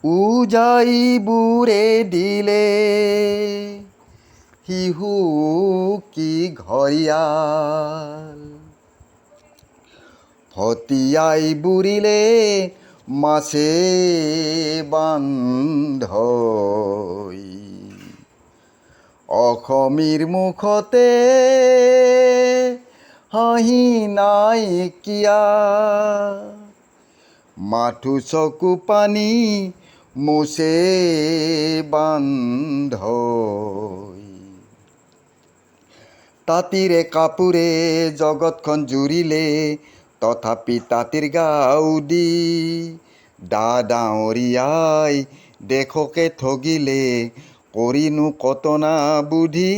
উজাইবোৰে দিলে শিহু কি ঘৰিয়াল, ফটিয়াই বুৰিলে মাছে বান্ধৈ, অসমীৰ মুখতে হাঁহি নাইকিয়া, মাথো চকু পানী মুছে বান্ধৈ, তাঁতিৰে কাপোৰে জগতখন জুৰিলে, তথাপি তাঁতিৰ গাউদি ডাৱৰীয়াই দেশকে ঠগিলে, কৰিনো কতনা বুদ্ধি,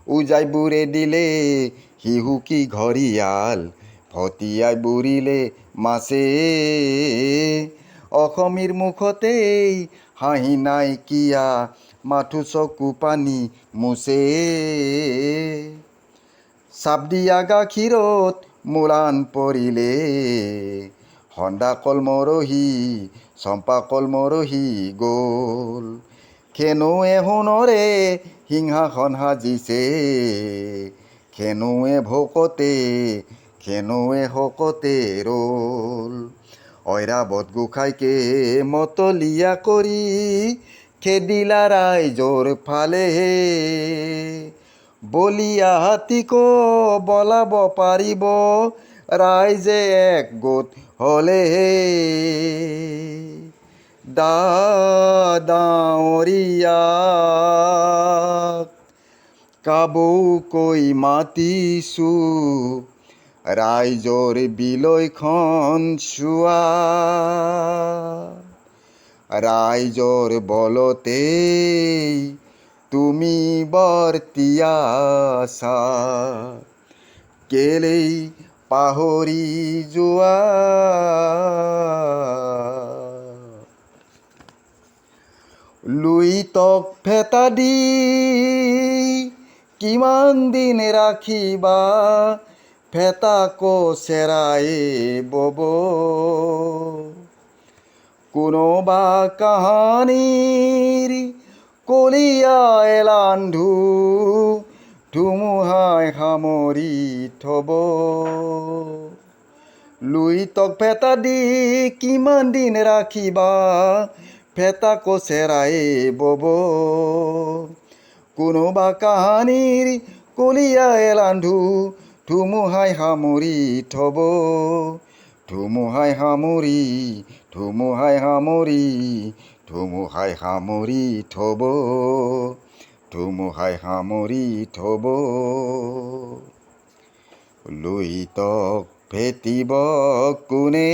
উজাইবোৰে দিলে শিহু কি ঘৰিয়াল, ফটিয়াই বুৰিলে মাছে, অসমীৰ মুখতেই হাঁহি নাইকিয়া, মাথো চকু পানী মুছে, চাপ দিয়া গাখীৰত মূলান পৰিলে, সন্দা কল মৰহি চম্পা কল মৰহি গ'ল, খেনুৱে সোণৰে সিংহাসন সাজিছে, খেনুৱে শকতে ৰ'ল, ঐৰাবত গোসাঁইকে মতলীয়া কৰি খেদিলা ৰাইজৰ ফালে, বলিয়া হাতীকো বলাব পাৰিব ৰাইজে একগোট হ'লে, ডাৱৰীয়াক কাবৌকৈ মাতিছোঁ, ৰাইজৰ বিলৈখন চোৱা, ৰাইজৰ বলতেই তুমি বৰ্তি আছা, কেলেই পাহৰি যোৱা, লুইতক ভেটা দি কিমান দিন ৰাখিবা, ভেটাকো চেৰাই বব, কোনোবা কাহানিৰ কলিয়াই লান্ধু, ধুমুহাই সামৰি থব, লুইতক ভেটা দি কিমান দিন ৰাখিবা, ভেটাকো চেৰাই বব, কোনোবা কাহানিৰ কলিয়াই লান্ধু, ধুমুহাই সামৰি থব, ধুমুহাই সামৰি থব, ধুমুহাই সামৰি থব, লুইতক ভেটিব কোনে,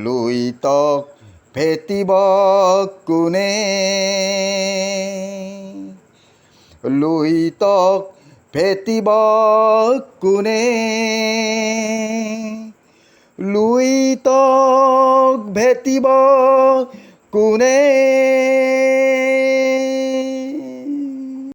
লুইতক ভেটিব কোনে, লুইতক ভেটিব কোনে, লুইতক ভেটিব কোনে।